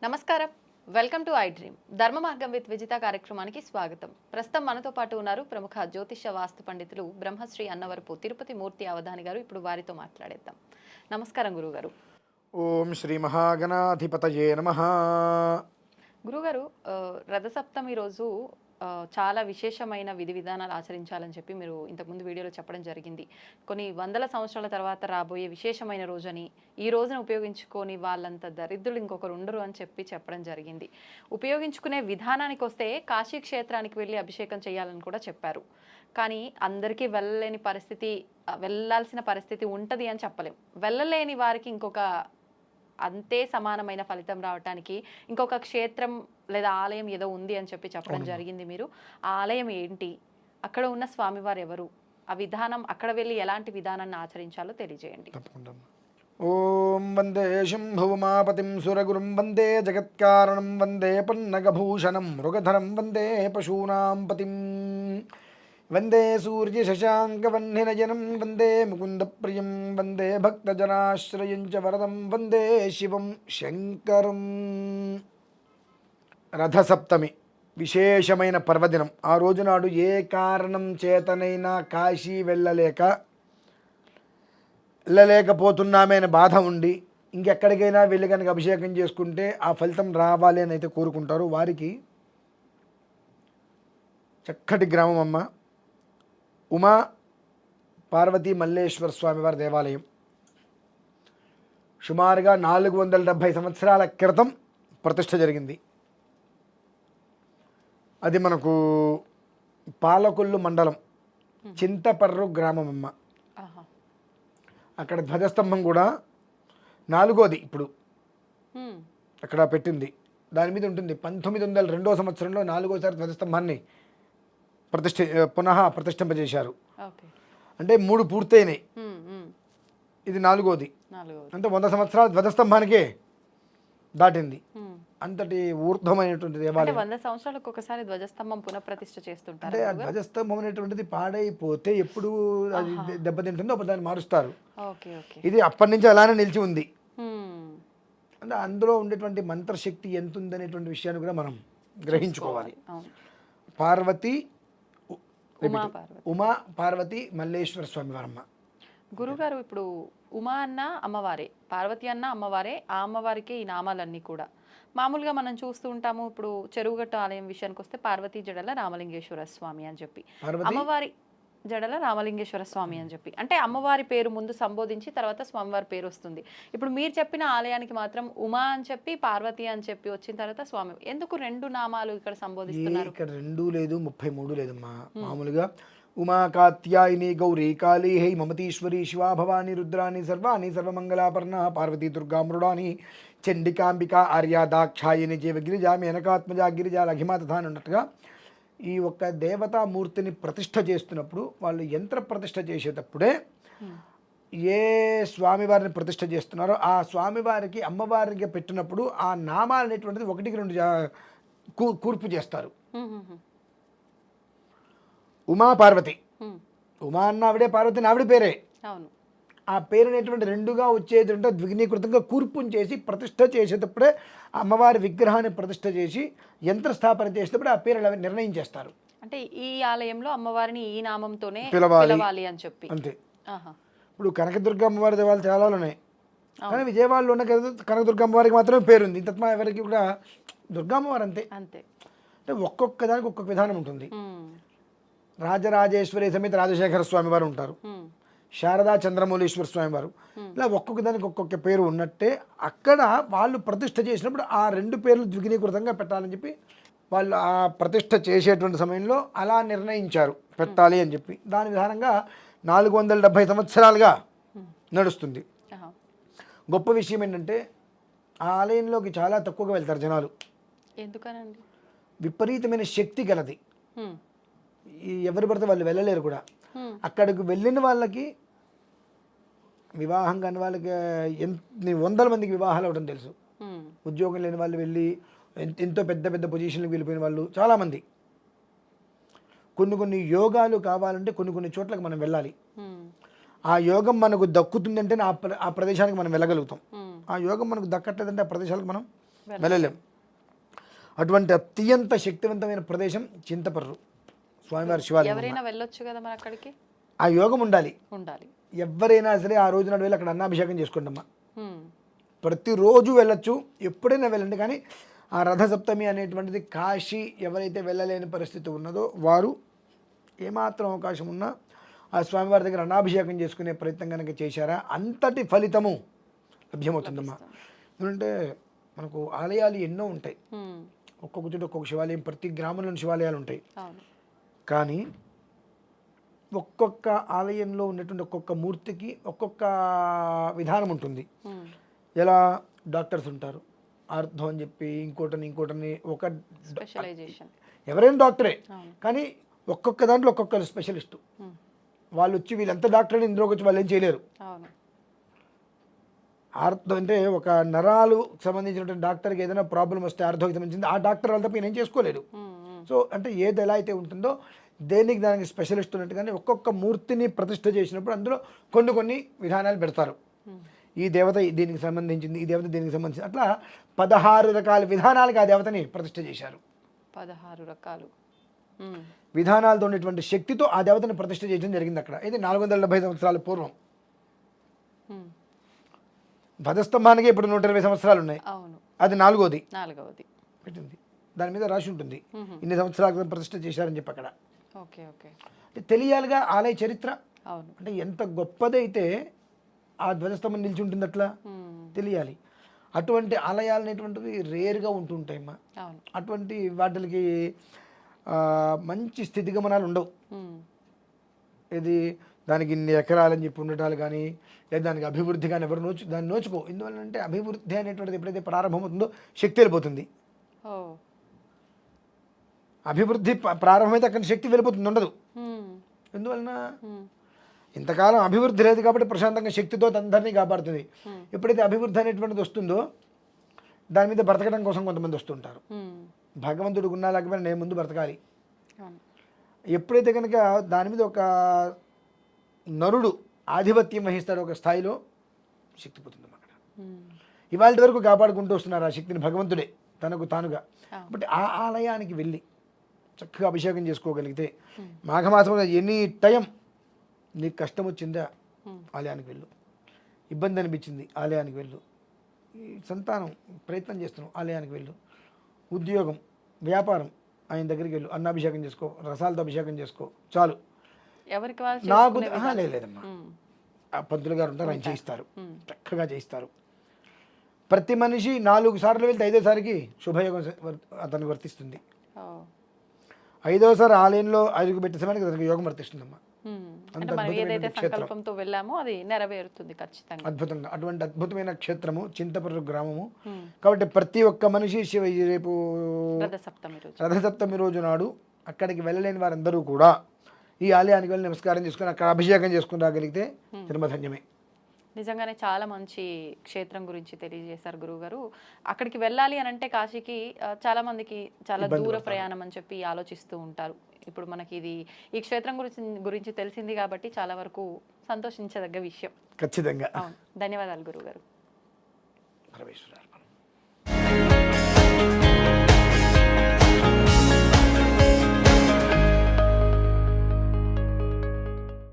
నమస్కారం. Welcome to I dream. ధర్మ మార్గం విత్ విజిత కార్యక్రమానికి స్వాగతం. ప్రస్తుతం మనతో పాటు ఉన్నారు ప్రముఖ జ్యోతిష్య వాస్తు పండితులు బ్రహ్మశ్రీ అన్నవరపు తిరుపతి మూర్తి అవధాని గారు. ఇప్పుడు వారితో మాట్లాడేద్దాం. నమస్కారం గురుగారు. ఓం శ్రీ మహాగణాధిపతయే నమః. గురుగారు, రథసప్తమి రోజు చాలా విశేషమైన విధి విధానాలు ఆచరించాలని చెప్పి మీరు ఇంతకుముందు వీడియోలో చెప్పడం జరిగింది. కొన్ని వందల సంవత్సరాల తర్వాత రాబోయే విశేషమైన రోజని, ఈ రోజున ఉపయోగించుకొని వాళ్ళంత దరిద్రులు ఇంకొకరు ఉండరు అని చెప్పడం జరిగింది. ఉపయోగించుకునే విధానానికి వస్తే కాశీ క్షేత్రానికి వెళ్ళి అభిషేకం చేయాలని కూడా చెప్పారు. కానీ అందరికీ వెళ్ళాల్సిన పరిస్థితి ఉంటుంది అని చెప్పలేం. వెళ్ళలేని వారికి అంతే సమానమైన ఫలితం రావటానికి ఇంకొక క్షేత్రం లేదా ఆలయం ఏదో ఉంది అని చెప్పడం జరిగింది మీరు. ఆ ఆలయం ఏంటి, అక్కడ ఉన్న స్వామివారు ఎవరు, ఆ విధానం, అక్కడ వెళ్ళి ఎలాంటి విధానాన్ని ఆచరించాలో తెలియజేయండి. ఓం వందే శంభుమాపతిం సురగురుం వందే జగత్కారణం వందే పన్నగభూషణం మృగధరం వందే పశూనాం పతిం వందే సూర్య శశాంకవన్నినయనం వందే ముకుందప్రియం వందే భక్తజనాశ్రయం చ వరదం వందే శివం శంకరం. రథసప్తమి విశేషమైన పర్వదినం. ఆ రోజునాడు ఏ కారణం చేతనైనా కాశీ వెళ్ళలేకపోతున్నామే అనే బాధ ఉండి ఇంకెక్కడికైనా వెళ్ళి కనుక అభిషేకం చేసుకుంటే ఆ ఫలితం రావాలి అని అయితే కోరుకుంటారు. వారికి చక్కటి గ్రామం అమ్మ ఉమా పార్వతీ మల్లేశ్వర స్వామివారి దేవాలయం. సుమారుగా 470 సంవత్సరాల క్రితం ప్రతిష్ఠ జరిగింది. అది మనకు పాలకొల్లు మండలం చింతపర్రు గ్రామం అమ్మ. అక్కడ ధ్వజస్తంభం కూడా 4వది ఇప్పుడు అక్కడ పెట్టింది. దాని మీద ఉంటుంది 1902 సంవత్సరంలో 4వసారి ధ్వజస్తంభాన్ని పునః ప్రతిష్ఠింపజేశారు. అంటే 3 పూర్తయినాయి, ఇది 4వది. అంటే 100 సంవత్సరాల ధ్వజస్తంభానికే దాటింది. అంతటి ఊర్ధ్వమైనటువంటి దేవాలయం. 100 సంవత్సరాలకు ఒకసారి ధ్వజస్తంభం పునఃప్రతిష్ఠ చేస్తుంటారు. అంటే ఆ ధ్వజస్తంభం అనేటువంటిది పాడైపోతే ఎప్పుడు అది దెబ్బతింటుందో అప్పుడు దాన్ని మారుస్తారు. ఇది అప్పటి నుంచి అలానే నిలిచి ఉంది. అంటే అందులో ఉండేటువంటి మంత్రశక్తి ఎంత ఉందనేటువంటి విషయాన్ని కూడా మనం గ్రహించుకోవాలి. పార్వతి ఉమా పార్వతి మల్లేశ్వర స్వామి వారమ్మ. గురుగారు, ఇప్పుడు ఉమా అన్న అమ్మవారే, పార్వతి అన్న అమ్మవారే, ఆ అమ్మవారికి ఈ నామాలన్నీ కూడా మామూలుగా మనం చూస్తూ ఉంటాము. ఇప్పుడు చెరువుగట్టు ఆలయం విషయానికి వస్తే పార్వతీ జడల రామలింగేశ్వర స్వామి అని చెప్పి, అమ్మవారి జడల రామలింగేశ్వర స్వామి అని చెప్పి, అంటే అమ్మవారి పేరు ముందు సంబోధించి తర్వాత స్వామివారి పేరు వస్తుంది. ఇప్పుడు మీరు చెప్పిన ఆలయానికి మాత్రం ఉమా అని చెప్పి పార్వతి అని చెప్పి వచ్చిన తర్వాత స్వామి, ఎందుకు 2 నామాలు ఇక్కడ సంబోధిస్తున్నారు? ఇక్కడ 2 లేదు 33 లేదమ్మా. మామూలుగా ఉమా కాత్యాయిని గౌరీ కాళీ హై మమతీశ్వరి శివా భవాని రుద్రాని సర్వాణి సర్వమంగళాపర్ణ పార్వతీ దుర్గా మృడాని చండికాంబిక ఆర్యా దాక్షాయిని జీవ గిరిజా మేనకాత్మజా గిరిజా లఘిమా తథా అన్నట్టుగా ఈ ఒక్క దేవతామూర్తిని ప్రతిష్ఠ చేస్తున్నప్పుడు వాళ్ళు యంత్ర ప్రతిష్ఠ చేసేటప్పుడే ఏ స్వామివారిని ప్రతిష్ఠ చేస్తున్నారో ఆ స్వామివారికి అమ్మవారికి పెట్టినప్పుడు ఆ నామాలు అనేటువంటిది 1-2 కూర్పు చేస్తారు. ఉమా పార్వతి, ఉమా అన్న ఆవిడే, పార్వతిని ఆవిడ పేరే. ఆ పేరు అనేటువంటి 2గా వచ్చేది ఉంటే ద్విగుణీకృతంగా కూర్పుని చేసి ప్రతిష్ఠ చేసేటప్పుడే అమ్మవారి విగ్రహాన్ని ప్రతిష్ఠ చేసి యంత్రస్థాపన చేసేటప్పుడు ఆ పేరు నిర్ణయం చేస్తారు. అంటే ఈ ఆలయంలో అమ్మవారిని ఈ నామంతోనే పిలవాలి అని చెప్పి. అంతే. ఇప్పుడు కనకదుర్గ అమ్మవారి దేవాలయాలు చాలా ఉన్నాయి, కానీ విజయవాడలో ఉన్న కనకదుర్గ అమ్మవారికి మాత్రమే పేరుంది. తత్మా ఎవరికి కూడా దుర్గా అమ్మవారు అంతే. అంటే ఒక్కొక్క దానికి ఒక్కొక్క విధానం ఉంటుంది. రాజరాజేశ్వరి సమేత రాజశేఖర స్వామి వారు ఉంటారు, శారదా చంద్రమౌళీశ్వర స్వామి వారు, ఇలా ఒక్కొక్క దానికి ఒక్కొక్క పేరు ఉన్నట్టే అక్కడ వాళ్ళు ప్రతిష్ఠ చేసినప్పుడు ఆ 2 పేర్లు ద్విగుణీకృతంగా పెట్టాలని చెప్పి వాళ్ళు ఆ ప్రతిష్ఠ చేసేటువంటి సమయంలో అలా నిర్ణయించారు పెట్టాలి అని చెప్పి. దాని విధానంగా 470 సంవత్సరాలుగా నడుస్తుంది. గొప్ప విషయం ఏంటంటే ఆ ఆలయంలోకి చాలా తక్కువగా వెళ్తారు జనాలు. ఎందుకనండి? విపరీతమైన శక్తి గలది. ఎవరు పడితే వాళ్ళు వెళ్ళలేరు కూడా. అక్కడికి వెళ్ళిన వాళ్ళకి, వివాహం కాని వాళ్ళకి ఎన్ని 100 మందికి వివాహాలు అవడం తెలుసు. ఉద్యోగం లేని వాళ్ళు వెళ్ళి ఎంతో పెద్ద పెద్ద పొజిషన్లకు వెళ్ళిపోయిన వాళ్ళు చాలామంది. కొన్ని యోగాలు కావాలంటే కొన్ని చోట్లకు మనం వెళ్ళాలి. ఆ యోగం మనకు దక్కుతుందంటే ఆ ప్రదేశానికి మనం వెళ్ళగలుగుతాం. ఆ యోగం మనకు దక్కట్లేదంటే ఆ ప్రదేశాలకు మనం వెళ్ళలేం. అటువంటి అత్యంత శక్తివంతమైన ప్రదేశం చింతపర్రు స్వామివారి శివాలయం. ఎవరైనా వెళ్ళొచ్చు కదా మరి అక్కడికి? ఆ యోగం ఉండాలి. ఉండాలి. ఎవరైనా సరే ఆ రోజు నాడు వెళ్ళి అక్కడ అన్నాభిషేకం చేసుకోండమ్మా. ఉమ్. ప్రతిరోజు వెళ్ళొచ్చు, ఎప్పుడైనా వెళ్ళండి. కానీ ఆ రథసప్తమి అనేటువంటిది కాశీ ఎవరైతే వెళ్ళలేని పరిస్థితి ఉన్నదో వారు ఏమాత్రం అవకాశం ఉన్నా ఆ స్వామివారి దగ్గర అన్నాభిషేకం చేసుకునే ప్రయత్నం కనుక చేశారా అంతటి ఫలితము లభ్యమవుతుందమ్మా. ఎందుకంటే మనకు ఆలయాలు ఎన్నో ఉంటాయి, ఉమ్. ఒక్కొక్క చోట ఒక్కొక్క శివాలయం, ప్రతి గ్రామంలో శివాలయాలు ఉంటాయి. అవును. కానీ ఒక్కొక్క ఆలయంలో ఉన్నటువంటి ఒక్కొక్క మూర్తికి ఒక్కొక్క విధానం ఉంటుంది. ఉమ్. ఎలా డాక్టర్స్ ఉంటారు, అర్థం అని చెప్పి ఇంకోటని ఒక స్పెషలైజేషన్. ఎవరైనా డాక్టరే, అవును. కానీ ఒక్కొక్క దాంట్లో ఒక్కొక్కరు స్పెషలిస్టు. ఉమ్. వాళ్ళు వచ్చి వీళ్ళంతా డాక్టర్ అని ఇందులోకి వచ్చి వాళ్ళు ఏం చేయలేరు. అవును. ఆర్థో అంటే ఒక నరాలు సంబంధించినటువంటి డాక్టర్కి ఏదైనా ప్రాబ్లం వస్తే ఆర్థోకి సంబంధించింది ఆ డాక్టర్ వాళ్ళ తప్ప ఈయన ఏం చేసుకోలేడు. ఉమ్. ఉమ్. సో అంటే ఏది ఎలా అయితే ఉంటుందో దేనికి దానికి స్పెషలిస్ట్ ఉన్నట్టుగానే ఒక్కొక్క మూర్తిని ప్రతిష్ఠ చేసినప్పుడు అందులో కొన్ని విధానాలు పెడతారు. ఉమ్. ఈ దేవత దీనికి సంబంధించింది, ఈ దేవత దీనికి సంబంధించింది, అట్లా 16 రకాల విధానాలుగా ఆ దేవతని ప్రతిష్ఠ చేశారు. 16 రకాలు. ఉమ్. విధానాలతో ఉన్నటువంటి శక్తితో ఆ దేవతని ప్రతిష్ఠ చేయడం జరిగింది అక్కడ. ఇది 470 సంవత్సరాల పూర్వం. ఉమ్. ధ్వజస్తంభానికి ఇప్పుడు 120 సంవత్సరాలు ఉన్నాయి. అవును. అది నాలుగోది నాలుగవది. పెట్టింది, దాని మీద రాసి ఉంటుంది ఉహు. ఇన్ని సంవత్సరాల క్రితం ప్రతిష్ఠ చేశారని చెప్పి అక్కడ. ఓకే. ఓకే. అంటే తెలియాలిగా ఆలయ చరిత్ర. అవును. అంటే ఎంత గొప్పదైతే ఆ ధ్వజస్తంభం నిలిచి ఉంటుంది అట్లా ఉమ్. తెలియాలి. అటువంటి ఆలయాలు అనేటువంటివి రేర్గా ఉంటుంటాయమ్మా. అవును. అటువంటి వాటికి మంచి స్థితిగమనాలు ఉండవు. ఉమ్. ఇది దానికి ఇన్ని ఎకరాలని చెప్పి ఉండటాలు కానీ లేదా దానికి అభివృద్ధి కానీ ఎవరు దాన్ని నోచుకో. ఎందువల్లంటే అభివృద్ధి అనేటువంటిది ఎప్పుడైతే ప్రారంభమవుతుందో శక్తి వెళ్ళిపోతుంది. ఓ. అభివృద్ధి ప్రారంభమైతే అక్కడ శక్తి వెళ్ళిపోతుంది, ఉండదు. ఉమ్. ఎందువలన ఉమ్. ఇంతకాలం అభివృద్ధి లేదు కాబట్టి ప్రశాంతంగా శక్తితో అందరినీ కాపాడుతుంది. ఉమ్. ఎప్పుడైతే అభివృద్ధి అనేటువంటిది వస్తుందో దాని మీద బ్రతకడం కోసం కొంతమంది వస్తుంటారు. ఉమ్. భగవంతుడు ఉన్నా లేకపోయినా నేను ముందు బ్రతకాలి. అవును. ఎప్పుడైతే కనుక దాని మీద ఒక నరుడు ఆధిపత్యం వహిస్తాడో ఒక స్థాయిలో శక్తి పోతుంది అక్కడ. ఉమ్. ఇవాళ వరకు కాపాడుకుంటూ వస్తున్నారు ఆ శక్తిని భగవంతుడే తనకు తానుగా. అవును. కాబట్టి ఆ ఆలయానికి వెళ్ళి చక్కగా అభిషేకం చేసుకోగలిగితే మాఘమాసంలో ఎనీ టైం నీకు కష్టం వచ్చిందా ఆలయానికి వెళ్ళు, ఇబ్బంది అనిపించింది ఆలయానికి వెళ్ళు, ఈ సంతానం ప్రయత్నం చేస్తున్నావు ఆలయానికి వెళ్ళు, ఉద్యోగం వ్యాపారం ఆయన దగ్గరికి వెళ్ళు, అన్నాభిషేకం చేసుకో, రసాలతో అభిషేకం చేసుకో, చాలు. ఎవరికి వాళ్ళు నాకు చేసుకునే విధానం. లేదమ్మా, ఉమ్. ఆ పంతులు గారు ఉంటారు, ఆయన చేయిస్తారు, ఉమ్. చక్కగా చేయిస్తారు. ప్రతి మనిషి 4 సార్లు వెళ్తే 5వ సారికి శుభయోగం అతనికి వర్తిస్తుంది. ఓ. 5వ సారి ఆలయంలో అడుగు పెట్టే సమయానికి అతనికి యోగం వర్తిస్తుందమ్మా. ఉమ్. అంత అంటే మనం ఏదైతే అద్భుతమైన క్షేత్రం. సంకల్పంతో వెళ్ళామో అది నెరవేరుతుంది ఖచ్చితంగా. అద్భుతంగా అటువంటి అద్భుతమైన క్షేత్రము చింతపర్రు గ్రామము. ఉమ్. కాబట్టి ప్రతి ఒక్క మనిషి రేపు రథసప్తమి రోజు. రథసప్తమి రోజు నాడు అక్కడికి వెళ్ళలేని వారందరూ కూడా ఈ ఆలయానికి వెళ్ళి నమస్కారం చేసుకుని అక్కడ అభిషేకం చేసుకుని రాగలిగితే జన్మధన్యమే. నిజంగానే చాలా మంచి క్షేత్రం గురించి తెలియజేశారు గురువుగారు. అక్కడికి వెళ్ళాలి అని అంటే కాశీకి చాలా మందికి చాలా దూర ప్రయాణం అని చెప్పి ఆలోచిస్తూ ఉంటారు. ఇప్పుడు మనకి ఈ క్షేత్రం గురించి తెలిసింది కాబట్టి చాలా వరకు సంతోషించదగ్గ విషయం. ఖచ్చితంగా. అవును. ధన్యవాదాలు గురువుగారు. పరమేశ్వర.